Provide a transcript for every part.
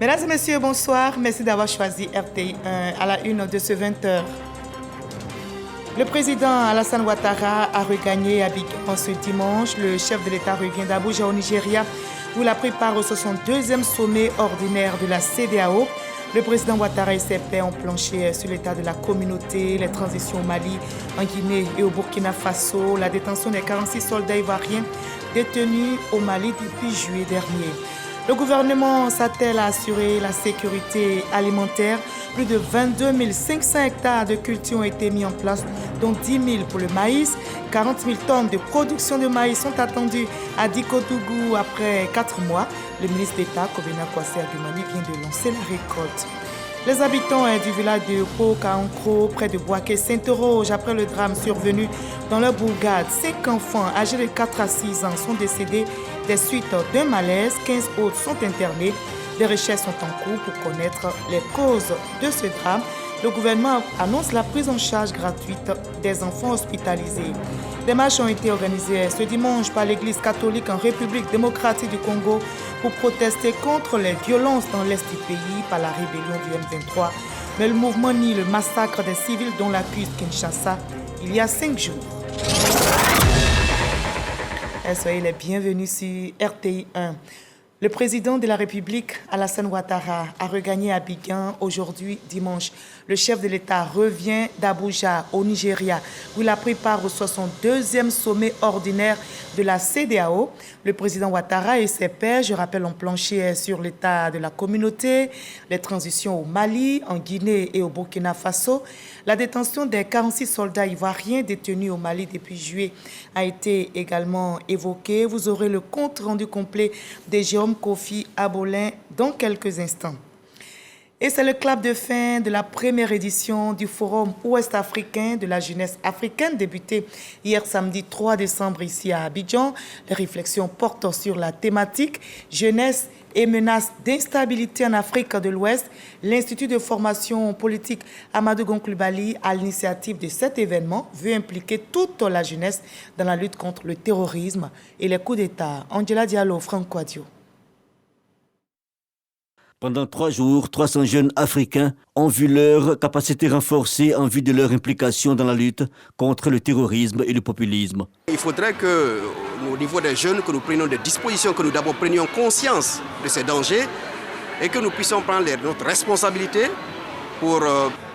Mesdames et messieurs, bonsoir. Merci d'avoir choisi RTI 1 à la une de ce 20h. Le président Alassane Ouattara a regagné Abidjan ce dimanche. Le chef de l'État revient d'Abuja au Nigeria où il a pris part au 62e sommet ordinaire de la CEDEAO. Le président Ouattara et ses pairs ont planché sur l'état de la communauté, les transitions au Mali, en Guinée et au Burkina Faso, la détention des 46 soldats ivoiriens détenus au Mali depuis juillet dernier. Le gouvernement s'attelle à assurer la sécurité alimentaire. Plus de 22 500 hectares de culture ont été mis en place, dont 10 000 pour le maïs. 40 000 tonnes de production de maïs sont attendues à Dikodougou après 4 mois. Le ministre d'État, Kobena Kwasi Agumani, vient de lancer la récolte. Les habitants du village de Pokaankro, près de Boaké, s'interrogent après le drame survenu dans leur bourgade. 5 enfants âgés de 4 à 6 ans sont décédés des suites d'un malaise. 15 autres sont internés. Des recherches sont en cours pour connaître les causes de ce drame. Le gouvernement annonce la prise en charge gratuite des enfants hospitalisés. Des marches ont été organisées ce dimanche par l'Église catholique en République démocratique du Congo pour protester contre les violences dans l'est du pays par la rébellion du M23. Mais le mouvement nie le massacre des civils dont l'accuse Kinshasa il y a 5 jours. Soyez les bienvenus sur RTI 1. Le président de la République, Alassane Ouattara, a regagné Abidjan aujourd'hui, dimanche. Le chef de l'État revient d'Abuja, au Nigeria, où il a pris part au 62e sommet ordinaire de la CEDEAO. Le président Ouattara et ses pairs, je rappelle, ont planché sur l'état de la communauté, les transitions au Mali, en Guinée et au Burkina Faso. La détention des 46 soldats ivoiriens détenus au Mali depuis juillet a été également évoquée. Vous aurez le compte rendu complet de Jérôme Kofi Abolin dans quelques instants. Et c'est le clap de fin de la première édition du Forum ouest-africain de la jeunesse africaine débuté hier samedi 3 décembre ici à Abidjan. Les réflexions portent sur la thématique jeunesse et menaces d'instabilité en Afrique de l'Ouest. L'Institut de formation politique Amadou Gon Coulibaly, à l'initiative de cet événement, veut impliquer toute la jeunesse dans la lutte contre le terrorisme et les coups d'État. Angela Diallo, Franck Wadio. Pendant 3 jours, 300 jeunes africains ont vu leur capacité renforcée en vue de leur implication dans la lutte contre le terrorisme et le populisme. Il faudrait que, au niveau des jeunes, que nous prenions des dispositions, que nous d'abord prenions conscience de ces dangers et que nous puissions prendre notre responsabilité pour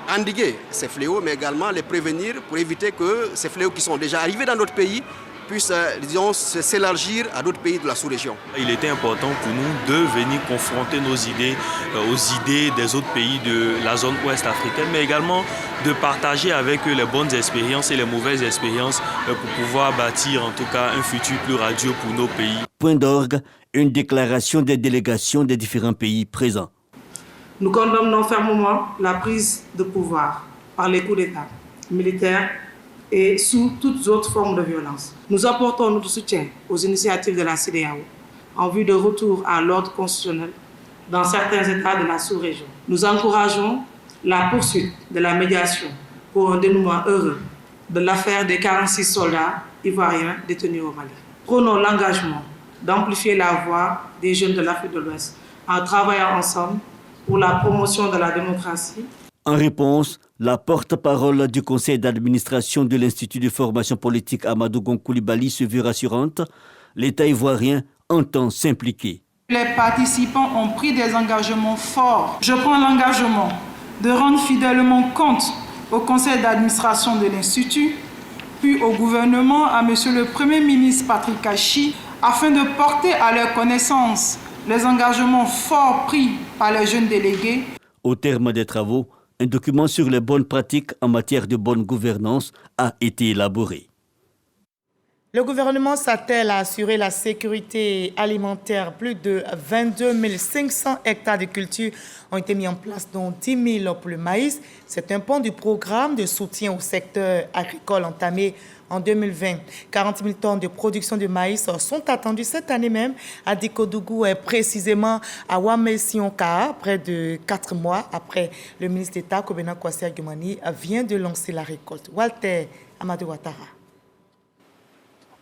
endiguer ces fléaux, mais également les prévenir pour éviter que ces fléaux qui sont déjà arrivés dans notre pays puissent, disons, s'élargir à d'autres pays de la sous-région. Il était important pour nous de venir confronter nos idées aux idées des autres pays de la zone ouest africaine, mais également de partager avec eux les bonnes expériences et les mauvaises expériences pour pouvoir bâtir en tout cas un futur plus radieux pour nos pays. Point d'orgue, une déclaration des délégations des différents pays présents. Nous condamnons fermement la prise de pouvoir par les coups d'État militaires et sous toutes autres formes de violence. Nous apportons notre soutien aux initiatives de la CEDEAO en vue de retour à l'ordre constitutionnel dans certains États de la sous-région. Nous encourageons la poursuite de la médiation pour un dénouement heureux de l'affaire des 46 soldats ivoiriens détenus au Mali. Prenons l'engagement d'amplifier la voix des jeunes de l'Afrique de l'Ouest en travaillant ensemble pour la promotion de la démocratie. En réponse, la porte-parole du conseil d'administration de l'Institut de formation politique Amadou Gon Coulibaly se veut rassurante. L'État ivoirien entend s'impliquer. Les participants ont pris des engagements forts. Je prends l'engagement de rendre fidèlement compte au conseil d'administration de l'Institut, puis au gouvernement, à Monsieur le Premier ministre Patrick Kachi, afin de porter à leur connaissance les engagements forts pris par les jeunes délégués. Au terme des travaux, un document sur les bonnes pratiques en matière de bonne gouvernance a été élaboré. Le gouvernement s'attelle à assurer la sécurité alimentaire. Plus de 22 500 hectares de culture ont été mis en place, dont 10 000 pour le maïs. C'est un pont du programme de soutien au secteur agricole entamé en 2020. 40 000 tonnes de production de maïs sont attendues cette année même à Dikodougou et précisément à Wamé-Sionka, près de 4 mois après le ministre d'État, Kobena Kwasi Agumani, vient de lancer la récolte. Walter Amadou Ouattara.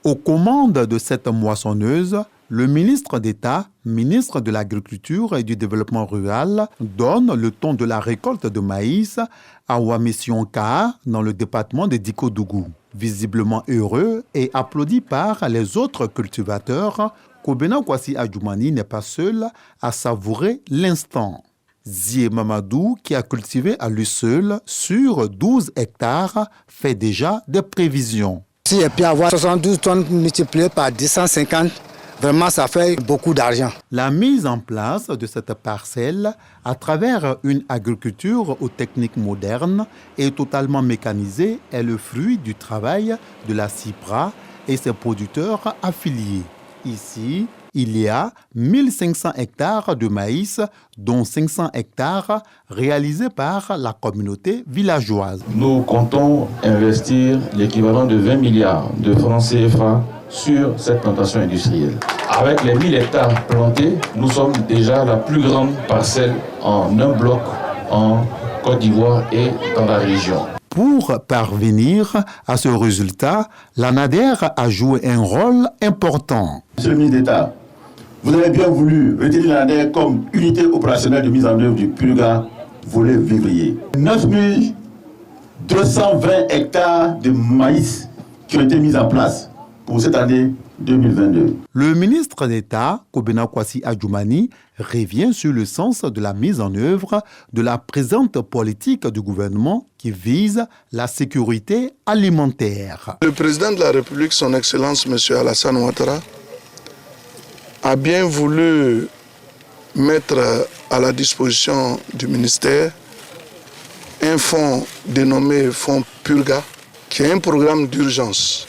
Aux commandes de cette moissonneuse, Le ministre d'État, ministre de l'Agriculture et du Développement rural, donne le ton de la récolte de maïs à Ouamesionka dans le département de Dikodougou. Visiblement heureux et applaudi par les autres cultivateurs, Kobena Kwasi Adjoumani n'est pas seul à savourer l'instant. Zie Mamadou, qui a cultivé à lui seul sur 12 hectares, fait déjà des prévisions. Si et puis avoir 72 tonnes multipliées par 250, vraiment, ça fait beaucoup d'argent. La mise en place de cette parcelle à travers une agriculture aux techniques modernes et totalement mécanisée est le fruit du travail de la CIPRA et ses producteurs affiliés. Ici, il y a 1500 hectares de maïs, dont 500 hectares réalisés par la communauté villageoise. Nous comptons investir l'équivalent de 20 milliards de francs CFA sur cette plantation industrielle. Avec les 1000 hectares plantés, nous sommes déjà la plus grande parcelle en un bloc en Côte d'Ivoire et dans la région. Pour parvenir à ce résultat, l'ANADER a joué un rôle important. Monsieur le ministre d'État, vous avez bien voulu retenir l'ANADER comme unité opérationnelle de mise en œuvre du PURGA volet vivrier. 9220 hectares de maïs qui ont été mis en place pour cette année 2022. Le ministre d'État, Kobena Kwasi Adjoumani, revient sur le sens de la mise en œuvre de la présente politique du gouvernement qui vise la sécurité alimentaire. Le président de la République, son Excellence M. Alassane Ouattara, a bien voulu mettre à la disposition du ministère un fonds dénommé Fonds PURGA, qui est un programme d'urgence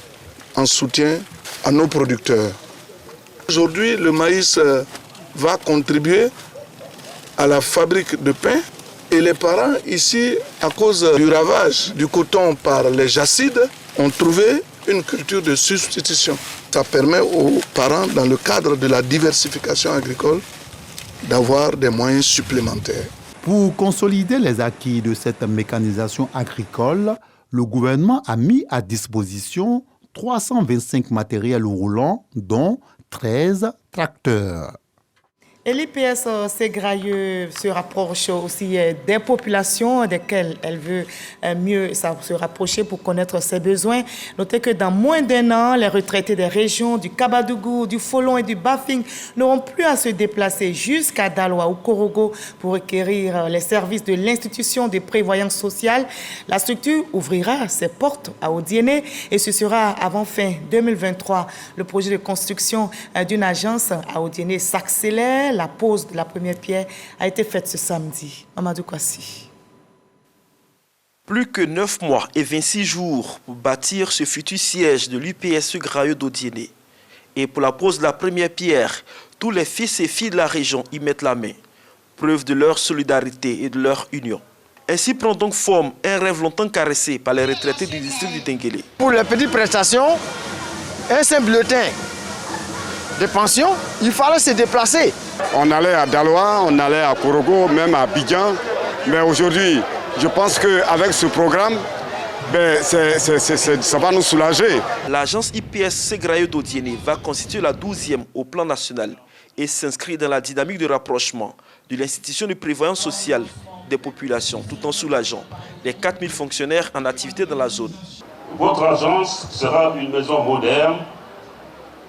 en soutien à nos producteurs. Aujourd'hui, le maïs va contribuer à la fabrique de pain et les parents ici, à cause du ravage du coton par les jacides, ont trouvé une culture de substitution. Ça permet aux parents, dans le cadre de la diversification agricole, d'avoir des moyens supplémentaires. Pour consolider les acquis de cette mécanisation agricole, le gouvernement a mis à disposition 325 matériels roulants, dont 13 tracteurs. Et l'IPS Ségrailleux se rapproche aussi des populations desquelles elle veut mieux se rapprocher pour connaître ses besoins. Notez que dans moins d'un an, les retraités des régions du Kabadougou, du Folon et du Bafing n'auront plus à se déplacer jusqu'à Daloa ou Korogo pour requérir les services de l'institution de prévoyance sociale. La structure ouvrira ses portes à Odiéné et ce sera avant fin 2023. Le projet de construction d'une agence à Odiéné s'accélère. La pose de la première pierre a été faite ce samedi. Mamadou Kwasi. Plus que 9 mois et 26 jours pour bâtir ce futur siège de l'UPS Ségrailleux d'Odiéné. Et pour la pose de la première pierre, tous les fils et filles de la région y mettent la main. Preuve de leur solidarité et de leur union. Ainsi prend donc forme un rêve longtemps caressé par les retraités du district du Denguélé. Pour les petites prestations, un simple bulletin de pension, il fallait se déplacer. On allait à Daloa, on allait à Korogo, même à Abidjan. Mais aujourd'hui, je pense qu'avec ce programme, ça va nous soulager. L'agence IPS Ségrailleux d'Odiéné va constituer la 12e au plan national et s'inscrit dans la dynamique de rapprochement de l'institution de prévoyance sociale des populations, tout en soulageant les 4000 fonctionnaires en activité dans la zone. Votre agence sera une maison moderne,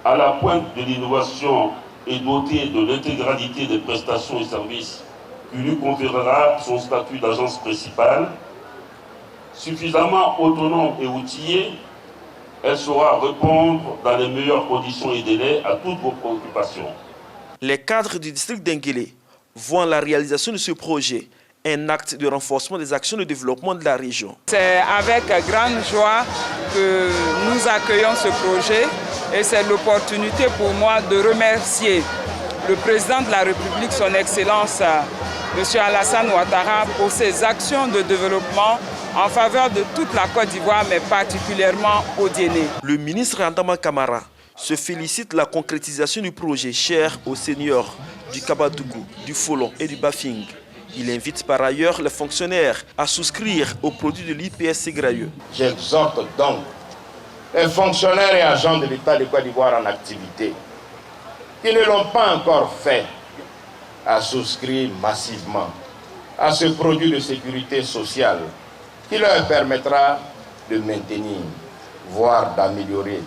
à la pointe de l'innovation et dotée de l'intégralité des prestations et services qui lui conférera son statut d'agence principale. Suffisamment autonome et outillée, elle saura répondre dans les meilleures conditions et délais à toutes vos préoccupations. Les cadres du district d'Enguélé voient la réalisation de ce projet un acte de renforcement des actions de développement de la région. C'est avec grande joie que nous accueillons ce projet et c'est l'opportunité pour moi de remercier le président de la République, son Excellence, M. Alassane Ouattara, pour ses actions de développement en faveur de toute la Côte d'Ivoire, mais particulièrement Odiéné. Le ministre Andama Kamara se félicite de la concrétisation du projet cher aux seniors du Kabadougou, du Folon et du Bafing. Il invite par ailleurs les fonctionnaires à souscrire aux produits de l'IPS Ségrailleux. J'exhorte donc les fonctionnaires et agents de l'État de Côte d'Ivoire en activité qui ne l'ont pas encore fait à souscrire massivement à ce produit de sécurité sociale qui leur permettra de maintenir, voire d'améliorer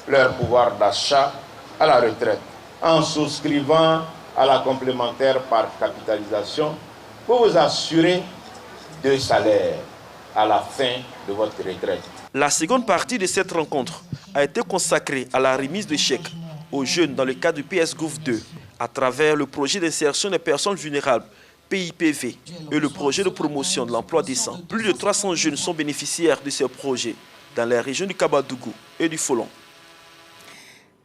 leur pouvoir d'achat à la retraite en souscrivant à la complémentaire par capitalisation pour vous assurer 2 salaires à la fin de votre retraite. La seconde partie de cette rencontre a été consacrée à la remise de chèques aux jeunes dans le cadre du PS Gouv 2 à travers le projet d'insertion des personnes vulnérables PIPV et le projet de promotion de l'emploi décent. Plus de 300 jeunes sont bénéficiaires de ces projets dans les régions du Kabadougou et du Folon.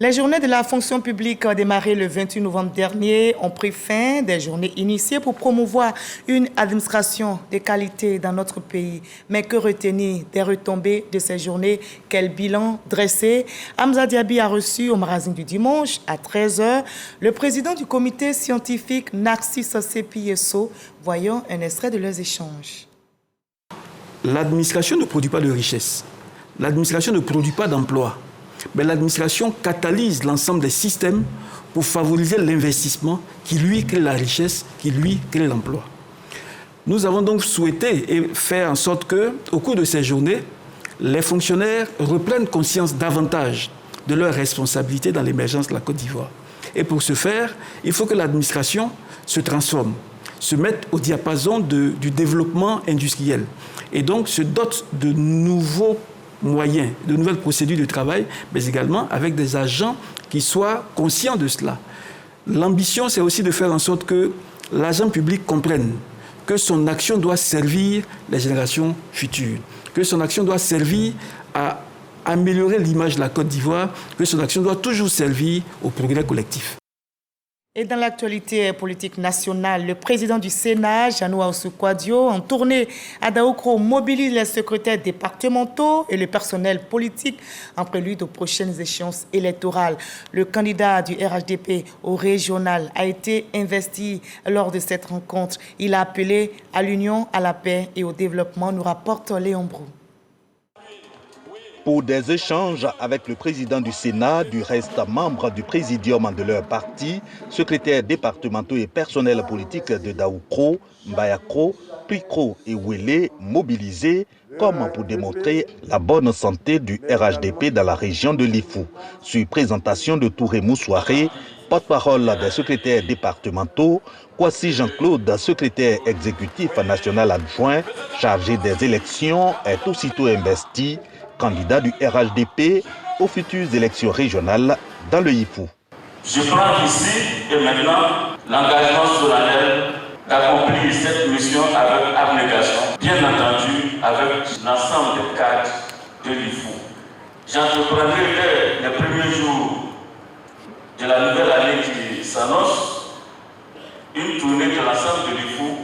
Les journées de la fonction publique démarrées le 28 novembre dernier ont pris fin, des journées initiées pour promouvoir une administration de qualité dans notre pays. Mais que retenir des retombées de ces journées? Quel bilan dresser? Hamza Diaby a reçu au magazine du dimanche à 13h le président du comité scientifique Narcisse Sepieso. Voyons un extrait de leurs échanges. L'administration ne produit pas de richesse. L'administration ne produit pas d'emploi. Mais l'administration catalyse l'ensemble des systèmes pour favoriser l'investissement qui lui crée la richesse, qui lui crée l'emploi. Nous avons donc souhaité et faire en sorte qu'au cours de ces journées, les fonctionnaires reprennent conscience davantage de leurs responsabilités dans l'émergence de la Côte d'Ivoire. Et pour ce faire, il faut que l'administration se transforme, se mette au diapason du développement industriel et donc se dote de nouveaux moyens, de nouvelles procédures de travail, mais également avec des agents qui soient conscients de cela. L'ambition, c'est aussi de faire en sorte que l'agent public comprenne que son action doit servir les générations futures, que son action doit servir à améliorer l'image de la Côte d'Ivoire, que son action doit toujours servir au progrès collectif. Et dans l'actualité politique nationale, le président du Sénat, Janou Aoussou-Kouadio, en tournée à Daoukro, mobilise les secrétaires départementaux et le personnel politique en prélude aux prochaines échéances électorales. Le candidat du RHDP au régional a été investi lors de cette rencontre. Il a appelé à l'union, à la paix et au développement, nous rapporte Léon Brou. Pour des échanges avec le président du Sénat, du reste membres du présidium de leur parti, secrétaires départementaux et personnels politiques de Daoukro, Mbayakro, Puikro et Ouélé mobilisés comme pour démontrer la bonne santé du RHDP dans la région de Lifou. Sur présentation de Touré Moussoiré, porte-parole des secrétaires départementaux, Kwasi Jean-Claude, secrétaire exécutif national adjoint chargé des élections, est aussitôt investi candidat du RHDP aux futures élections régionales dans le Yifou. Je prends ici et maintenant l'engagement solennel d'accomplir cette mission avec abnégation, bien entendu avec l'ensemble des cadres de l'Yifou. J'entreprendrai dès les premiers jours de la nouvelle année qui s'annonce une tournée de l'ensemble de l'Yifou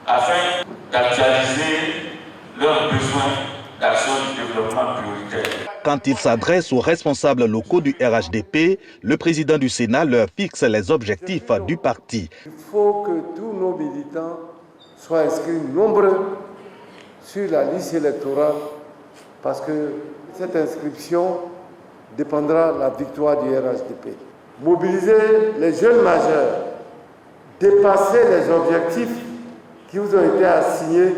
afin d'actualiser leurs besoins d'action du développement prioritaire. Quand il s'adresse aux responsables locaux du RHDP, le président du Sénat leur fixe les objectifs du parti. Il faut que tous nos militants soient inscrits nombreux sur la liste électorale parce que cette inscription dépendra de la victoire du RHDP. Mobiliser les jeunes majeurs, dépasser les objectifs qui vous ont été assignés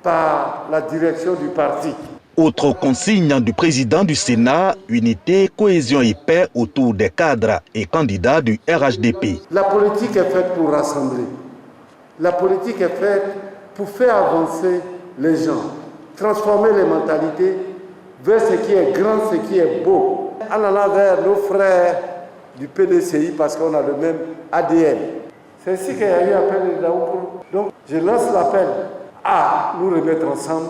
par la direction du parti. Autre consigne du président du Sénat, unité, cohésion et paix autour des cadres et candidats du RHDP. La politique est faite pour rassembler. La politique est faite pour faire avancer les gens, transformer les mentalités vers ce qui est grand, ce qui est beau. En allant vers nos frères du PDCI parce qu'on a le même ADN. C'est ainsi qu'il y a eu appel de Daoukro. Donc je lance l'appel à nous remettre ensemble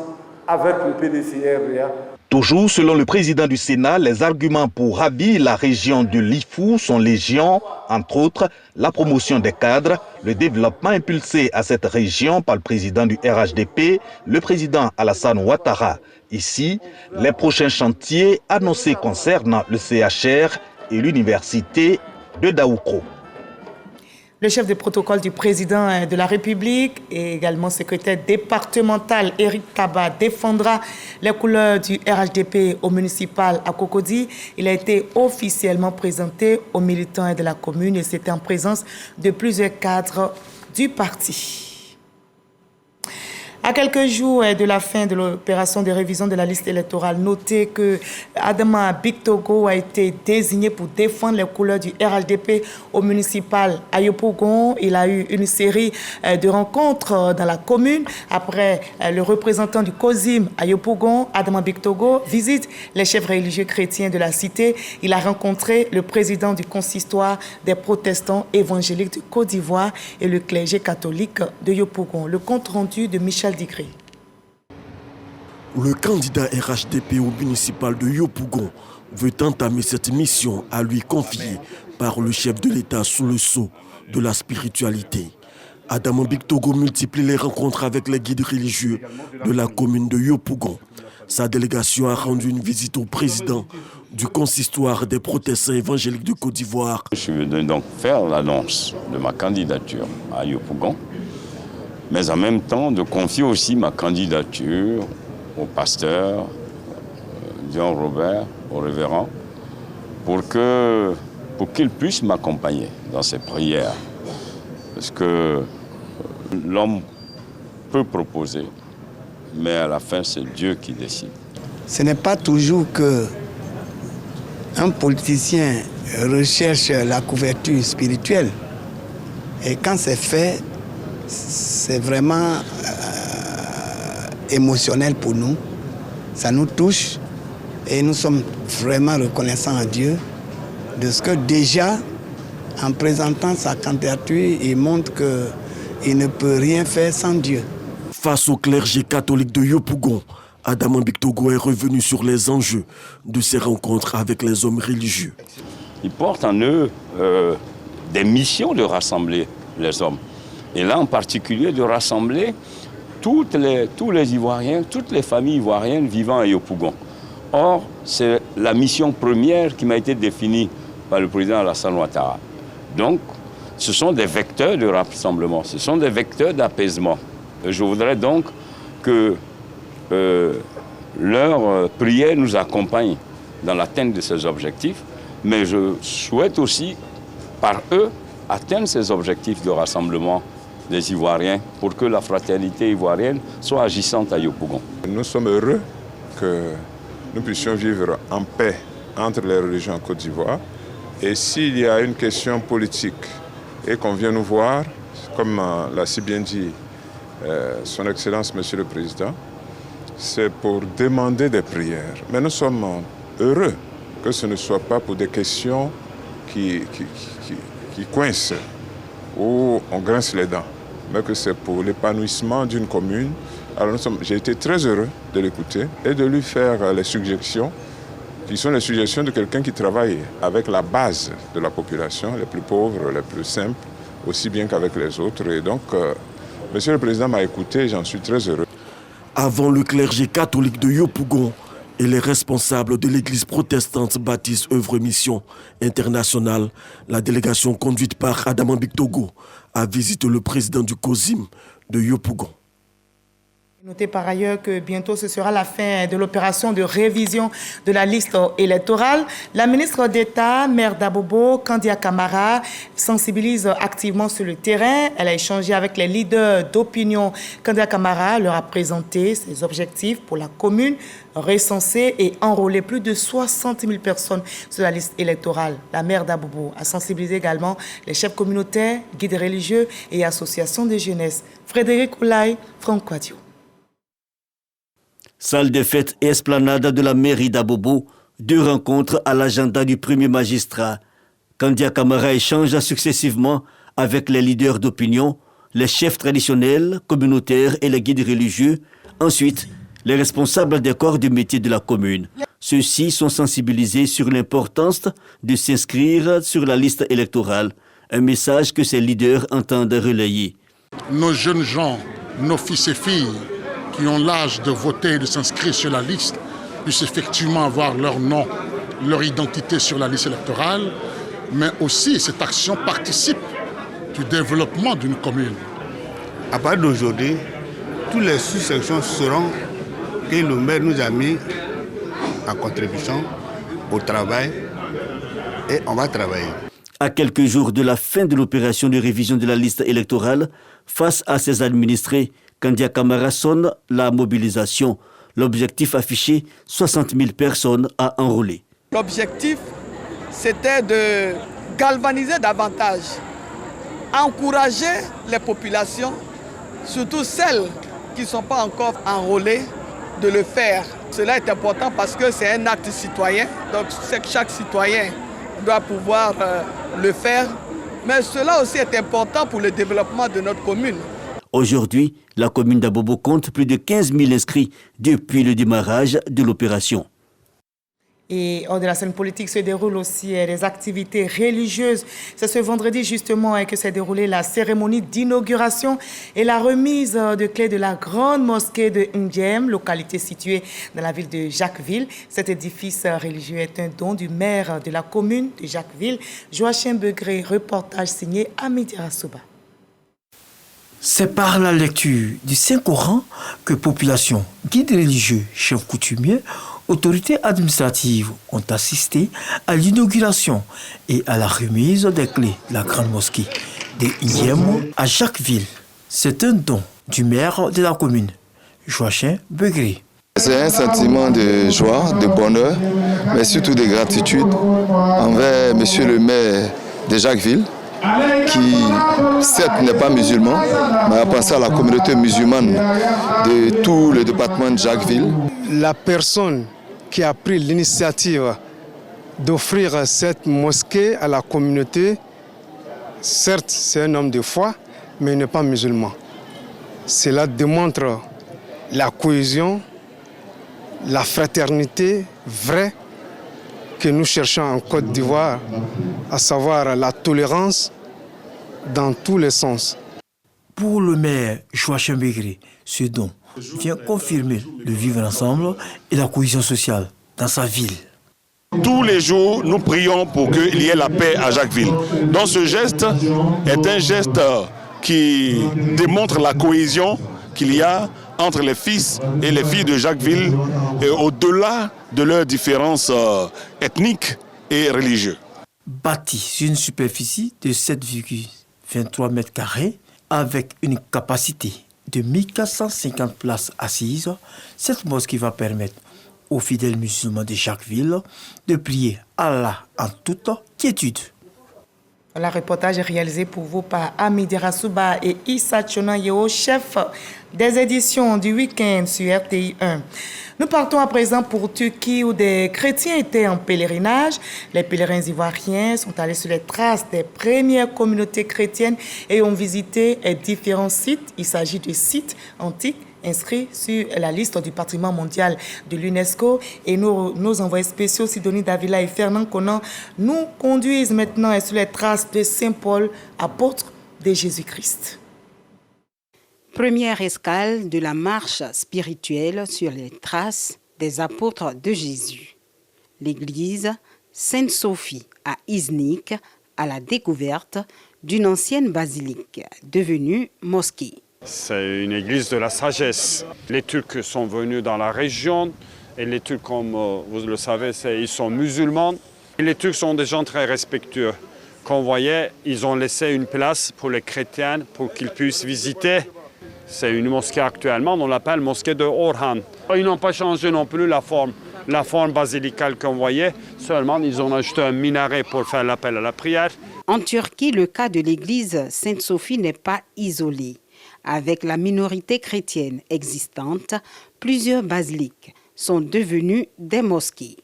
avec le PDCI-RDA. Toujours selon le président du Sénat, les arguments pour ravir la région de l'Ifou sont légion, entre autres la promotion des cadres, le développement impulsé à cette région par le président du RHDP, le président Alassane Ouattara. Ici, les prochains chantiers annoncés concernent le CHR et l'université de Daoukro. Le chef de protocole du président de la République et également secrétaire départemental, Éric Kaba, défendra les couleurs du RHDP au municipal à Cocody. Il a été officiellement présenté aux militants de la commune et c'était en présence de plusieurs cadres du parti. À quelques jours de la fin de l'opération de révision de la liste électorale, notez que Adama Bictogo a été désigné pour défendre les couleurs du RHDP au municipal à Yopougon. Il a eu une série de rencontres dans la commune. Après le représentant du COSIM à Yopougon, Adama Bictogo, visite les chefs religieux chrétiens de la cité. Il a rencontré le président du consistoire des protestants évangéliques de Côte d'Ivoire et le clergé catholique de Yopougon. Le compte rendu de Michel Digré. Le candidat RHDP au municipal de Yopougon veut entamer cette mission à lui confiée par le chef de l'État sous le sceau de la spiritualité. Adama Bictogo multiplie les rencontres avec les guides religieux de la commune de Yopougon. Sa délégation a rendu une visite au président du consistoire des protestants évangéliques de Côte d'Ivoire. Je suis venu donc faire l'annonce de ma candidature à Yopougon, mais en même temps de confier aussi ma candidature au pasteur Dion Robert, au révérend, pour qu'il puisse m'accompagner dans ses prières. Parce que l'homme peut proposer, mais à la fin, c'est Dieu qui décide. Ce n'est pas toujours que un politicien recherche la couverture spirituelle. Et quand c'est fait, c'est vraiment émotionnel pour nous. Ça nous touche et nous sommes vraiment reconnaissants à Dieu de ce que déjà, en présentant sa candidature, il montre qu'il ne peut rien faire sans Dieu. Face au clergé catholique de Yopougon, Adama Bictogo est revenu sur les enjeux de ses rencontres avec les hommes religieux. Ils portent en eux des missions de rassembler les hommes. Et là, en particulier, de rassembler tous les Ivoiriens, toutes les familles ivoiriennes vivant à Yopougon. Or, c'est la mission première qui m'a été définie par le président Alassane Ouattara. Donc, ce sont des vecteurs de rassemblement, ce sont des vecteurs d'apaisement. Je voudrais donc que leur prière nous accompagne dans l'atteinte de ces objectifs, mais je souhaite aussi, par eux, atteindre ces objectifs de rassemblement des Ivoiriens pour que la fraternité ivoirienne soit agissante à Yopougon. Nous sommes heureux que nous puissions vivre en paix entre les religions en Côte d'Ivoire. Et s'il y a une question politique et qu'on vient nous voir, comme l'a si bien dit Son Excellence Monsieur le Président, c'est pour demander des prières. Mais nous sommes heureux que ce ne soit pas pour des questions qui coincent où on grince les dents, mais que c'est pour l'épanouissement d'une commune. Alors j'ai été très heureux de l'écouter et de lui faire les suggestions qui sont les suggestions de quelqu'un qui travaille avec la base de la population, les plus pauvres, les plus simples, aussi bien qu'avec les autres. Et donc, Monsieur le Président m'a écouté et j'en suis très heureux. Avant le clergé catholique de Yopougon et les responsables de l'église protestante baptiste Œuvre Mission Internationale, la délégation conduite par Adama Bictogo a visité le président du COSIM de Yopougon. Notez par ailleurs que bientôt ce sera la fin de l'opération de révision de la liste électorale. La ministre d'État, Mère d'Abobo, Kandia Camara, sensibilise activement sur le terrain. Elle a échangé avec les leaders d'opinion. Kandia Camara leur a présenté ses objectifs pour la commune, recenser et enrôler plus de 60 000 personnes sur la liste électorale. La Mère d'Abobo a sensibilisé également les chefs communautaires, guides religieux et associations de jeunesse. Frédéric Oulaye, Franck Quadio. Salle des fêtes et esplanade de la mairie d'Abobo, 2 rencontres à l'agenda du premier magistrat. Kandia Camara échange successivement avec les leaders d'opinion, les chefs traditionnels, communautaires et les guides religieux. Ensuite, les responsables des corps de métier de la commune. Ceux-ci sont sensibilisés sur l'importance de s'inscrire sur la liste électorale, un message que ces leaders entendent relayer. Nos jeunes gens, nos fils et filles, qui ont l'âge de voter et de s'inscrire sur la liste, puissent effectivement avoir leur nom, leur identité sur la liste électorale, mais aussi cette action participe du développement d'une commune. À partir d'aujourd'hui, toutes les sous-sections seront que le maire nous a mis en contribution au travail et on va travailler. À quelques jours de la fin de l'opération de révision de la liste électorale, face à ses administrés, Kandia Camara sonne la mobilisation. L'objectif affiché, 60 000 personnes à enrôler. L'objectif, c'était de galvaniser davantage, encourager les populations, surtout celles qui ne sont pas encore enrôlées, de le faire. Cela est important parce que c'est un acte citoyen, donc chaque citoyen doit pouvoir le faire. Mais cela aussi est important pour le développement de notre commune. Aujourd'hui, la commune d'Abobo compte plus de 15 000 inscrits depuis le démarrage de l'opération. Et hors de la scène politique se déroulent aussi des activités religieuses. C'est ce vendredi justement que s'est déroulée la cérémonie d'inauguration et la remise de clés de la grande mosquée de Ndjem, localité située dans la ville de Jacquesville. Cet édifice religieux est un don du maire de la commune de Jacquesville, Joachim Begré. Reportage signé Amidi Rassouba. C'est par la lecture du Saint-Coran que population, guides religieux, chefs coutumiers, autorités administratives ont assisté à l'inauguration et à la remise des clés de la grande mosquée de Ndjem à Jacquesville. C'est un don du maire de la commune, Joachim Begré. C'est un sentiment de joie, de bonheur, mais surtout de gratitude envers monsieur le maire de Jacquesville, qui certes n'est pas musulman, mais a pensé à la communauté musulmane de tout le département de Jacquesville. La personne qui a pris l'initiative d'offrir cette mosquée à la communauté, certes c'est un homme de foi, mais il n'est pas musulman. Cela démontre la cohésion, la fraternité vraie que nous cherchons en Côte d'Ivoire, à savoir la tolérance dans tous les sens. Pour le maire Joachim Begré, ce don vient confirmer le vivre ensemble et la cohésion sociale dans sa ville. Tous les jours, nous prions pour qu'il y ait la paix à Jacquesville. Donc ce geste est un geste qui démontre la cohésion qu'il y a entre les fils et les filles de Jacquesville, et au-delà de leurs différences ethniques et religieuses. Bâti sur une superficie de 7,23 mètres carrés, avec une capacité de 1450 places assises, cette mosquée va permettre aux fidèles musulmans de Jacquesville de prier Allah en toute quiétude. Le reportage est réalisé pour vous par Amidi Rassouba et Issa Tchonayeo, chef des éditions du week-end sur RTI 1. Nous partons à présent pour Turquie où des chrétiens étaient en pèlerinage. Les pèlerins ivoiriens sont allés sur les traces des premières communautés chrétiennes et ont visité différents sites. Il s'agit de sites antiques inscrits sur la liste du patrimoine mondial de l'UNESCO. Et nos envoyés spéciaux, Sidonie Davila et Fernand Conan, nous conduisent maintenant sur les traces de Saint Paul, apôtre de Jésus-Christ. Première escale de la marche spirituelle sur les traces des apôtres de Jésus. L'église Sainte-Sophie à Iznik, à la découverte d'une ancienne basilique devenue mosquée. C'est une église de la sagesse. Les Turcs sont venus dans la région et les Turcs, comme vous le savez, ils sont musulmans. Et les Turcs sont des gens très respectueux. Comme vous voyez, ils ont laissé une place pour les chrétiens pour qu'ils puissent visiter. C'est une mosquée actuellement, on l'appelle mosquée de Orhan. Ils n'ont pas changé non plus la forme basilicale qu'on voyait, seulement ils ont ajouté un minaret pour faire l'appel à la prière. En Turquie, le cas de l'église Sainte-Sophie n'est pas isolé. Avec la minorité chrétienne existante, plusieurs basiliques sont devenues des mosquées.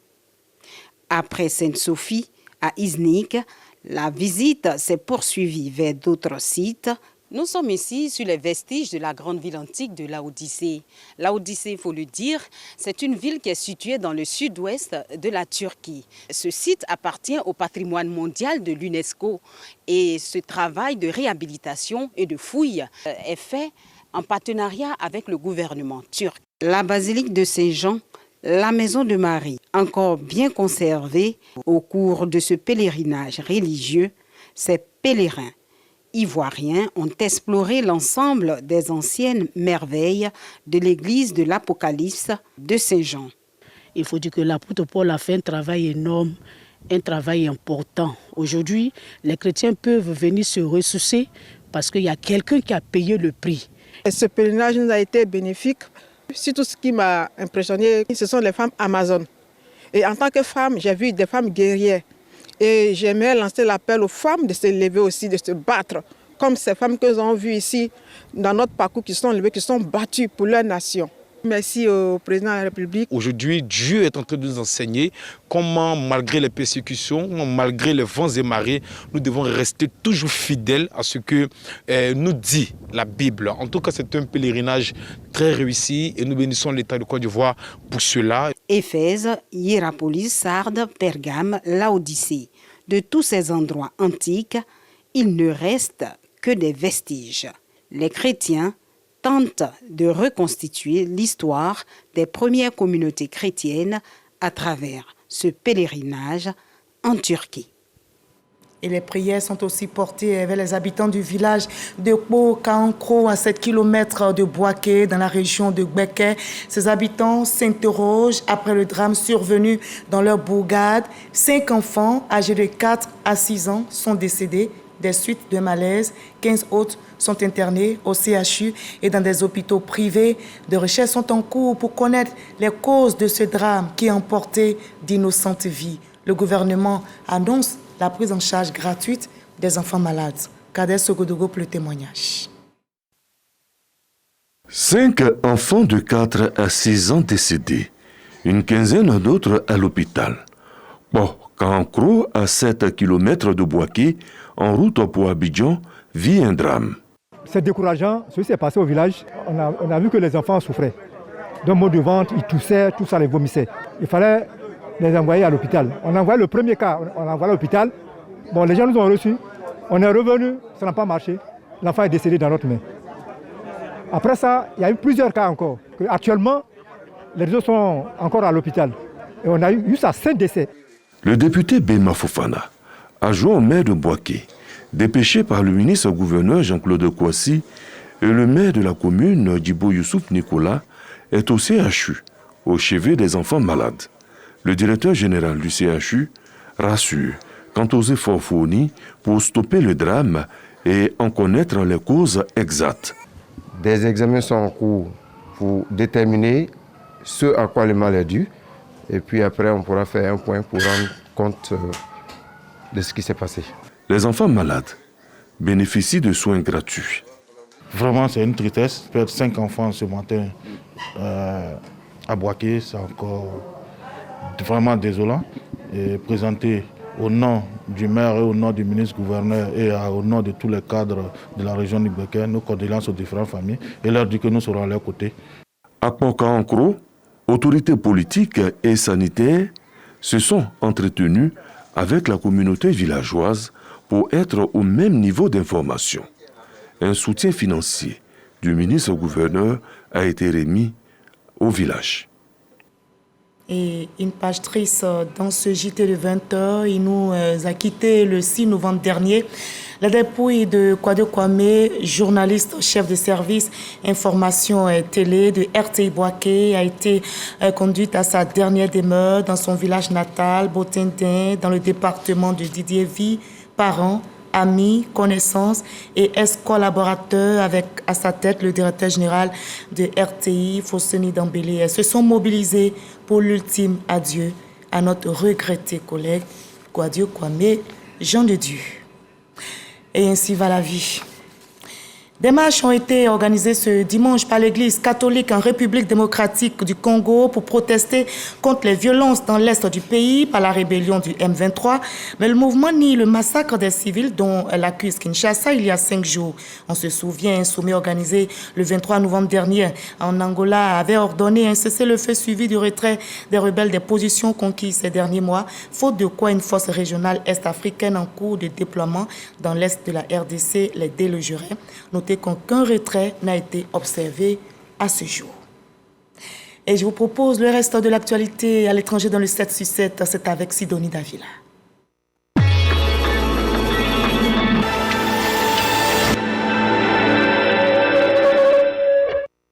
Après Sainte-Sophie, à Iznik, la visite s'est poursuivie vers d'autres sites. Nous sommes ici sur les vestiges de la grande ville antique de Laodicée. Laodicée, il faut le dire, c'est une ville qui est située dans le sud-ouest de la Turquie. Ce site appartient au patrimoine mondial de l'UNESCO et ce travail de réhabilitation et de fouille est fait en partenariat avec le gouvernement turc. La basilique de Saint-Jean, la maison de Marie, encore bien conservée au cours de ce pèlerinage religieux, ces pèlerins ivoiriens ont exploré l'ensemble des anciennes merveilles de l'église de l'Apocalypse de Saint-Jean. Il faut dire que l'apôtre Paul a fait un travail énorme, un travail important. Aujourd'hui, les chrétiens peuvent venir se ressourcer parce qu'il y a quelqu'un qui a payé le prix. Et ce pèlerinage nous a été bénéfique. Surtout ce qui m'a impressionné, ce sont les femmes amazones. Et en tant que femme, j'ai vu des femmes guerrières. Et j'aimerais lancer l'appel aux femmes de se lever aussi, de se battre. Comme ces femmes que nous avons vues ici dans notre parcours qui sont levées, qui sont battues pour leur nation. Merci au président de la République. Aujourd'hui, Dieu est en train de nous enseigner comment, malgré les persécutions, malgré les vents et marées, nous devons rester toujours fidèles à ce que nous dit la Bible. En tout cas, c'est un pèlerinage très réussi et nous bénissons l'État de Côte d'Ivoire pour cela. Éphèse, Hiérapolis, Sardes, Pergame, Laodicée. De tous ces endroits antiques, il ne reste que des vestiges. Les chrétiens tentent de reconstituer l'histoire des premières communautés chrétiennes à travers ce pèlerinage en Turquie. Et les prières sont aussi portées vers les habitants du village de Kpo-Kankro, à 7 km de Bouaké, dans la région de Gbeke. Ces habitants s'interrogent après le drame survenu dans leur bourgade. 5 enfants âgés de 4 à 6 ans sont décédés des suites de malaise. 15 autres sont internés au CHU et dans des hôpitaux privés. Des recherches sont en cours pour connaître les causes de ce drame qui a emporté d'innocentes vies. Le gouvernement annonce la prise en charge gratuite des enfants malades. Kader Sogodogo pour le témoignage. 5 enfants de 4 à 6 ans décédés, une quinzaine d'autres à l'hôpital. Kankro, à 7 km de Bouaké, en route pour Abidjan, vit un drame. C'est décourageant, ce qui s'est passé au village. On a vu que les enfants souffraient. D'un mot de ventre, ils toussaient, tout ça les vomissait. Il fallait les envoyer à l'hôpital. On a envoyé le premier cas, on l'a envoyé à l'hôpital. Bon, les gens nous ont reçus. On est revenu, ça n'a pas marché. L'enfant est décédé dans notre main. Après ça, il y a eu plusieurs cas encore. Actuellement, les deux sont encore à l'hôpital. Et on a eu ça 5 décès. Le député Bema Fofana, adjoint au maire de Bouaké, dépêché par le ministre-gouverneur Jean-Claude Kouassi et le maire de la commune, Djibo Youssouf Nicolas, est au CHU, au chevet des enfants malades. Le directeur général du CHU rassure quant aux efforts fournis pour stopper le drame et en connaître les causes exactes. Des examens sont en cours pour déterminer ce à quoi le mal est dû. Et puis après, on pourra faire un point pour rendre compte de ce qui s'est passé. Les enfants malades bénéficient de soins gratuits. Vraiment, c'est une tristesse. Perdre 5 enfants ce matin à Bouaké, c'est encore vraiment désolant. Et présenter au nom du maire et au nom du ministre-gouverneur et au nom de tous les cadres de la région du Béquet, nos condoléances aux différentes familles et leur dire que nous serons à leur côté. À Kpo-Kankro, autorités politiques et sanitaires se sont entretenus avec la communauté villageoise pour être au même niveau d'information. Un soutien financier du ministre-gouverneur a été remis au village. Et une page triste dans ce JT de 20h, il nous a quitté le 6 novembre dernier. La dépouille de Kwadwo Kwame, journaliste chef de service information télé de RTI Bouaké, a été conduite à sa dernière demeure dans son village natal, Botindin, dans le département de Didier Vie. Parents, amis, connaissances et ex-collaborateurs avec à sa tête le directeur général de RTI, Fosseni Dambélé, se sont mobilisés pour l'ultime adieu à notre regretté collègue Kwadwo Kwame, Jean de Dieu. Et ainsi va la vie. Des marches ont été organisées ce dimanche par l'Église catholique en République démocratique du Congo pour protester contre les violences dans l'est du pays par la rébellion du M23. Mais le mouvement nie le massacre des civils dont l'accuse Kinshasa il y a 5 jours. On se souvient, un sommet organisé le 23 novembre dernier en Angola avait ordonné un cessez-le-feu suivi du retrait des rebelles des positions conquises ces derniers mois, faute de quoi une force régionale est-africaine en cours de déploiement dans l'est de la RDC les délogerait. Notez qu'aucun retrait n'a été observé à ce jour. Et je vous propose le reste de l'actualité à l'étranger dans le 7/7. C'est avec Sidonie Davila.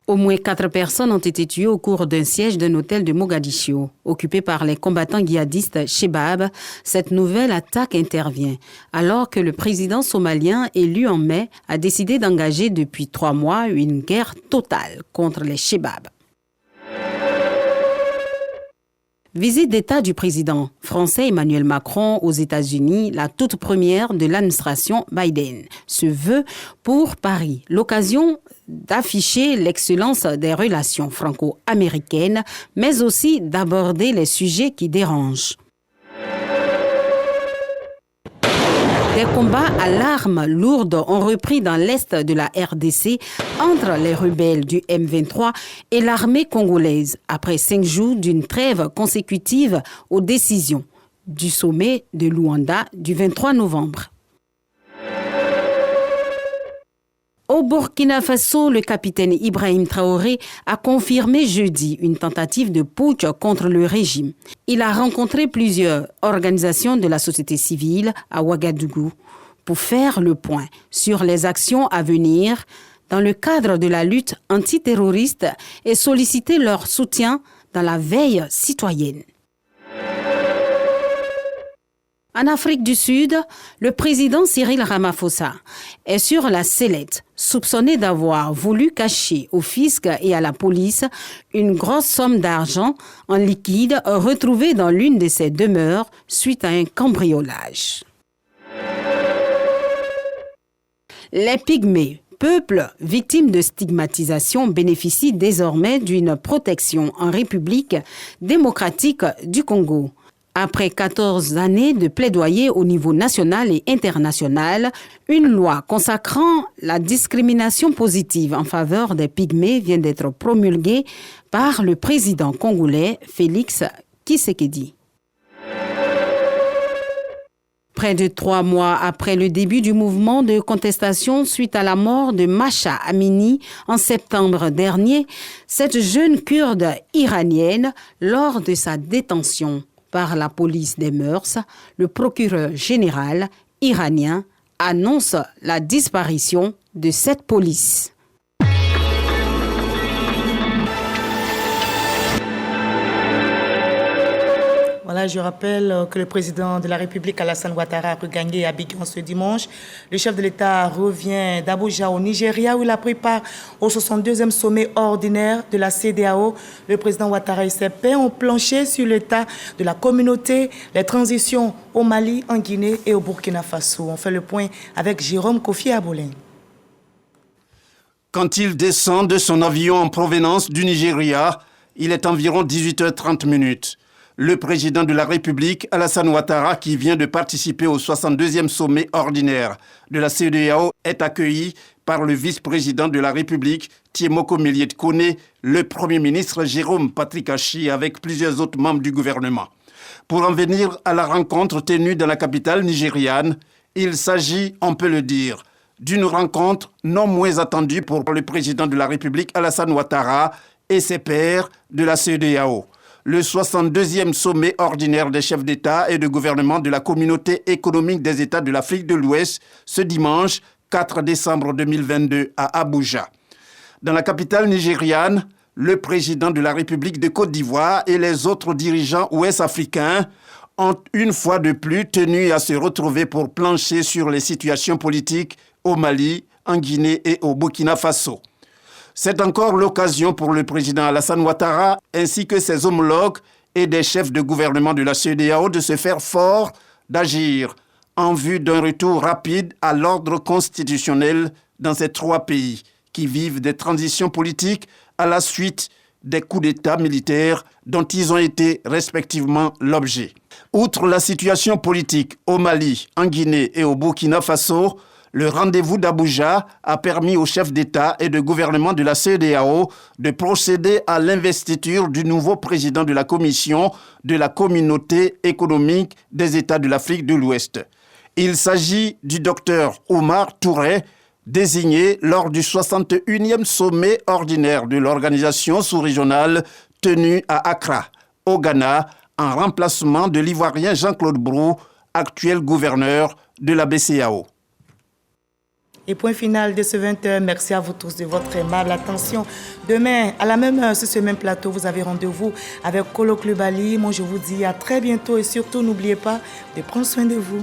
Au moins 4 personnes ont été tuées au cours d'un siège d'un hôtel de Mogadiscio. Occupé par les combattants djihadistes Shebab, cette nouvelle attaque intervient alors que le président somalien élu en mai a décidé d'engager depuis 3 mois une guerre totale contre les Shebab. Visite d'État du président français Emmanuel Macron aux États-Unis, la toute première de l'administration Biden. Se veut pour Paris l'occasion d'afficher l'excellence des relations franco-américaines, mais aussi d'aborder les sujets qui dérangent. Des combats à l'arme lourde ont repris dans l'est de la RDC entre les rebelles du M23 et l'armée congolaise, après 5 jours d'une trêve consécutive aux décisions du sommet de Luanda du 23 novembre. Au Burkina Faso, le capitaine Ibrahim Traoré a confirmé jeudi une tentative de putsch contre le régime. Il a rencontré plusieurs organisations de la société civile à Ouagadougou pour faire le point sur les actions à venir dans le cadre de la lutte antiterroriste et solliciter leur soutien dans la veille citoyenne. En Afrique du Sud, le président Cyril Ramaphosa est sur la sellette, soupçonné d'avoir voulu cacher au fisc et à la police une grosse somme d'argent en liquide retrouvée dans l'une de ses demeures suite à un cambriolage. Les Pygmées, peuple victime de stigmatisation, bénéficient désormais d'une protection en République démocratique du Congo. Après 14 années de plaidoyer au niveau national et international, une loi consacrant la discrimination positive en faveur des Pygmées vient d'être promulguée par le président congolais Félix Tshisekedi. Près de 3 mois après le début du mouvement de contestation suite à la mort de Masha Amini en septembre dernier, cette jeune Kurde iranienne, lors de sa détention par la police des mœurs, le procureur général iranien annonce la disparition de cette police. Voilà, je rappelle que le président de la République, Alassane Ouattara, a regagné Abidjan ce dimanche. Le chef de l'État revient d'Abuja au Nigeria où il a pris part au 62e sommet ordinaire de la CEDEAO. Le président Ouattara et ses pairs ont planché sur l'état de la communauté, les transitions au Mali, en Guinée et au Burkina Faso. On fait le point avec Jérôme Kofi Abolin. Quand il descend de son avion en provenance du Nigeria, il est environ 18h30. Le président de la République, Alassane Ouattara, qui vient de participer au 62e sommet ordinaire de la CEDEAO, est accueilli par le vice-président de la République, Tiemoko Méliet Koné, le Premier ministre Jérôme Patrick Achi, avec plusieurs autres membres du gouvernement. Pour en venir à la rencontre tenue dans la capitale nigériane, il s'agit, on peut le dire, d'une rencontre non moins attendue pour le président de la République, Alassane Ouattara, et ses pairs de la CEDEAO. Le 62e sommet ordinaire des chefs d'État et de gouvernement de la Communauté économique des États de l'Afrique de l'Ouest, ce dimanche 4 décembre 2022 à Abuja. Dans la capitale nigériane, le président de la République de Côte d'Ivoire et les autres dirigeants ouest-africains ont une fois de plus tenu à se retrouver pour plancher sur les situations politiques au Mali, en Guinée et au Burkina Faso. C'est encore l'occasion pour le président Alassane Ouattara ainsi que ses homologues et des chefs de gouvernement de la CEDEAO de se faire fort, d'agir en vue d'un retour rapide à l'ordre constitutionnel dans ces 3 pays qui vivent des transitions politiques à la suite des coups d'État militaires dont ils ont été respectivement l'objet. Outre la situation politique au Mali, en Guinée et au Burkina Faso, le rendez-vous d'Abuja a permis aux chefs d'État et de gouvernement de la CEDEAO de procéder à l'investiture du nouveau président de la Commission de la Communauté économique des États de l'Afrique de l'Ouest. Il s'agit du docteur Omar Touré, désigné lors du 61e sommet ordinaire de l'organisation sous-régionale tenu à Accra, au Ghana, en remplacement de l'Ivoirien Jean-Claude Brou, actuel gouverneur de la BCEAO. Et point final de ce 20h. Merci à vous tous de votre aimable attention. Demain, à la même heure, sur ce même plateau, vous avez rendez-vous avec Kolo Klubali. Moi, je vous dis à très bientôt et surtout, n'oubliez pas de prendre soin de vous.